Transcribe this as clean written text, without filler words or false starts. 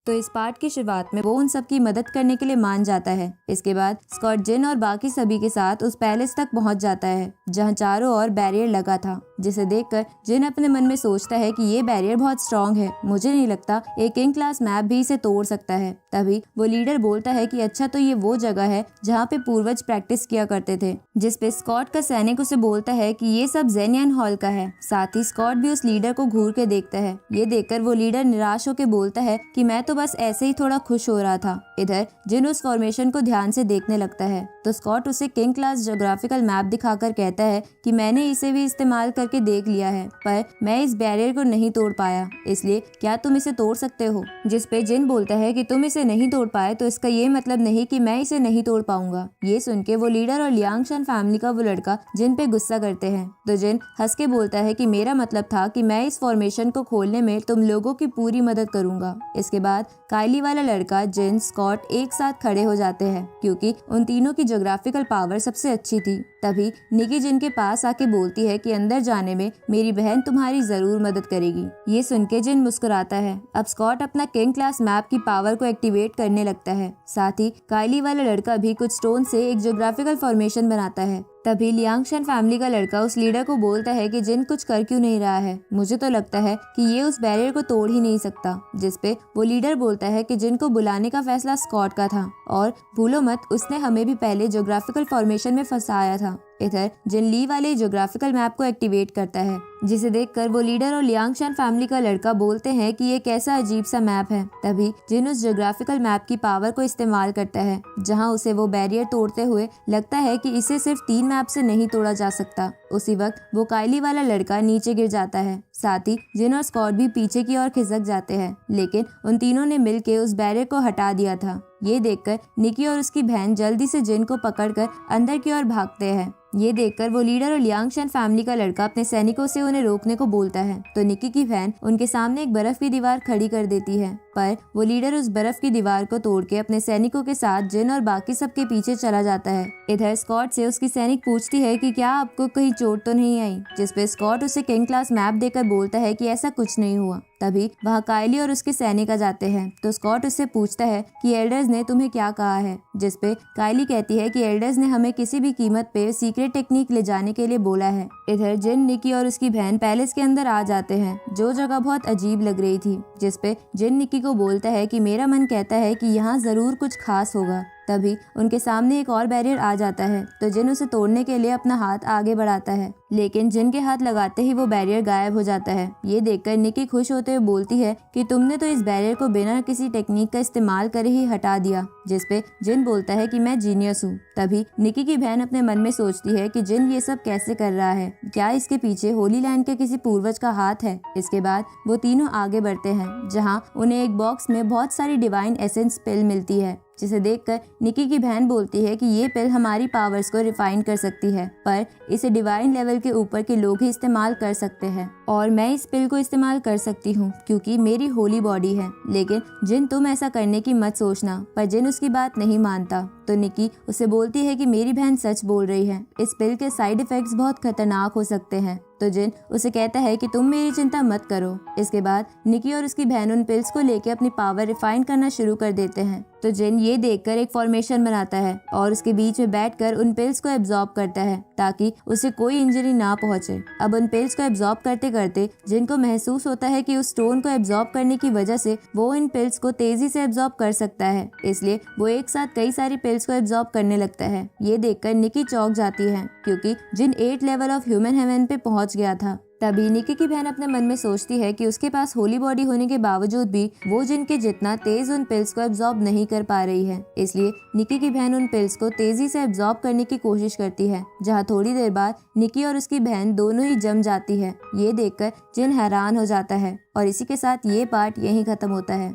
तो इस पार्ट की शुरुआत में वो उन सब की मदद करने के लिए मान जाता है। इसके बाद स्कॉट जिन और बाकी सभी के साथ उस पैलेस तक पहुंच जाता है जहां चारों ओर बैरियर लगा था, जिसे देखकर जिन अपने मन में सोचता है कि ये बैरियर बहुत स्ट्रॉन्ग है, मुझे नहीं लगता एक किंग क्लास मैप भी इसे तोड़ सकता है। तभी वो लीडर बोलता है कि अच्छा, तो ये वो जगह है जहाँ पे पूर्वज प्रैक्टिस किया करते थे, जिसपे स्कॉट का सैनिक उसे बोलता है कि ये सब ज़ेनियन हॉल का है। साथ ही स्कॉट भी उस लीडर को घूर के देखता है। ये देखकर वो लीडर निराश होकर बोलता है कि मैं तो बस ऐसे ही थोड़ा खुश हो रहा था। इधर जिन उस फॉर्मेशन को ध्यान से देखने लगता है तो स्कॉट उसे किंग क्लास ज्योग्राफिकल मैप दिखाकर कहता है कि मैंने इसे भी इस्तेमाल करके देख लिया है, पर मैं इस बैरियर को नहीं तोड़ पाया, इसलिए क्या तुम इसे तोड़ सकते हो? जिसपे जिन बोलता है कि तुम इसे नहीं तोड़ पाए तो इसका ये मतलब नहीं कि मैं इसे नहीं तोड़ पाऊंगा। ये सुन के वो लीडर और लियांगशान फैमिली का वो लड़का जिन पे गुस्सा करते हैं, तो जिन हंस के बोलता है कि मेरा मतलब था कि मैं इस फॉर्मेशन को खोलने में तुम लोगों की पूरी मदद करूंगा। इसके बाद काइली वाला लड़का, जिन, स्कॉट एक साथ खड़े हो जाते हैं क्योंकि उन तीनों की ज्योग्राफिकल पावर सबसे अच्छी थी। तभी निकी जिन के पास आके बोलती है कि अंदर जाने में मेरी बहन तुम्हारी जरूर मदद करेगी। ये सुन के जिन मुस्कुराता है। अब स्कॉट अपना किंग क्लास मैप की पावर को एक्टिवेट करने लगता है। साथ ही काइली वाला लड़का भी कुछ स्टोन से एक ज्योग्राफिकल फॉर्मेशन बनाता है। तभी लियांगशान फैमिली का लड़का उस लीडर को बोलता है कि जिन कुछ कर क्यों नहीं रहा है, मुझे तो लगता है कि ये उस बैरियर को तोड़ ही नहीं सकता। जिसपे वो लीडर बोलता है कि जिन को बुलाने का फैसला स्कॉट का था और भूलो मत, उसने हमें भी पहले ज्योग्राफिकल फॉर्मेशन में फंसाया था। इधर जिन ली वाले ज्योग्राफिकल मैप को एक्टिवेट करता है, जिसे देखकर वो लीडर और लियांगशान फैमिली का लड़का बोलते हैं कि ये कैसा अजीब सा मैप है। तभी जिन उस ज्योग्राफिकल मैप की पावर को इस्तेमाल करता है, जहां उसे वो बैरियर तोड़ते हुए लगता है कि इसे सिर्फ 3 मैप से नहीं तोड़ा जा सकता। उसी वक्त वो काइली वाला लड़का नीचे गिर जाता है। साथ ही जिन और स्कॉट भी पीछे की ओर खिसक जाते हैं, लेकिन उन तीनों ने मिलकर उस बैरियर को हटा दिया था। ये देखकर निकी और उसकी बहन जल्दी से जिन को पकड़कर अंदर की ओर भागते हैं। ये देखकर वो लीडर और लियांगशान फैमिली का लड़का अपने सैनिकों से उन्हें रोकने को बोलता है, तो निकी की बहन उनके सामने एक बर्फ की दीवार खड़ी कर देती है, पर वो लीडर उस बर्फ की दीवार को तोड़ के अपने सैनिकों के साथ जिन और बाकी सबके पीछे चला जाता है। इधर स्कॉट से उसकी सैनिक पूछती है कि क्या आपको कहीं चोट तो नहीं आई, जिसपे स्कॉट उसे किंग क्लास मैप देकर बोलता है कि ऐसा कुछ नहीं हुआ। तभी वहाँ काइली और उसके सैनिक आ जाते हैं, तो स्कॉट उससे पूछता है कि एल्डर्स ने तुम्हें क्या कहा है, जिसपे काइली कहती है कि एल्डर्स ने हमें किसी भी कीमत पे सीक्रेट टेक्निक ले जाने के लिए बोला है। इधर जिन, निकी और उसकी बहन पैलेस के अंदर आ जाते हैं, जो जगह बहुत अजीब लग रही थी, जिसपे जिन निकी को बोलता है कि मेरा मन कहता है कि यहाँ जरूर कुछ खास होगा। तभी उनके सामने एक और बैरियर आ जाता है, तो जिन उसे तोड़ने के लिए अपना हाथ आगे बढ़ाता है, लेकिन जिन के हाथ लगाते ही वो बैरियर गायब हो जाता है। ये देखकर निकी खुश होते हुए बोलती है कि तुमने तो इस बैरियर को बिना किसी टेक्निक का इस्तेमाल करे ही हटा दिया, जिसपे जिन बोलता है कि मैं जीनियस हूँ। तभी निकी की बहन अपने मन में सोचती है कि जिन ये सब कैसे कर रहा है, क्या इसके पीछे होली लैंड के किसी पूर्वज का हाथ है। इसके बाद वो तीनों आगे बढ़ते हैं, जहाँ उन्हें एक बॉक्स में बहुत सारी डिवाइन एसेंस पिल मिलती है, जिसे देखकर निकी की बहन बोलती है कि ये पिल हमारी पावर्स को रिफाइन कर सकती है, पर इसे डिवाइन लेवल के ऊपर के लोग ही इस्तेमाल कर सकते हैं, और मैं इस पिल को इस्तेमाल कर सकती हूँ क्योंकि मेरी होली बॉडी है। लेकिन जिन, तुम ऐसा करने की मत सोचना। पर जिन उसकी बात नहीं मानता, तो निकी उसे बोलती है कि मेरी बहन सच बोल रही है, इस पिल के साइड इफेक्ट्स बहुत खतरनाक हो सकते हैं। तो जिन उसे कहता है कि तुम मेरी चिंता मत करो। इसके बाद निकी और उसकी बहन उन पिल्स को लेके अपनी पावर रिफाइन करना शुरू कर देते हैं। तो जिन ये देखकर एक फॉर्मेशन बनाता है और उसके बीच में बैठकर उन पिल्स को एब्जॉर्ब करता है ताकि उसे कोई इंजरी ना पहुंचे। अब उन पिल्स को एब्जॉर्ब करते करते जिन को महसूस होता है कि उस स्टोन को एब्जॉर्ब करने की वजह से वो इन पिल्स को तेजी से एब्जॉर्ब कर सकता है, इसलिए वो एक साथ कई सारी पिल्स को एब्जॉर्ब करने लगता है। ये देखकर निकी चौंक जाती है क्योंकि जिन 8 लेवल ऑफ ह्यूमन हेवन पे पहुंच गया था। तभी निकी की बहन अपने मन में सोचती है कि उसके पास होली बॉडी होने के बावजूद भी वो जिन के जितना तेज उन पिल्स को एब्जॉर्ब नहीं कर पा रही है, इसलिए निकी की बहन उन पिल्स को तेजी से एब्जॉर्ब करने की कोशिश करती है, जहाँ थोड़ी देर बाद निकी और उसकी बहन दोनों ही जम जाती है। ये देखकर जिन हैरान हो जाता है और इसी के साथ ये पार्ट यहीं खत्म होता है।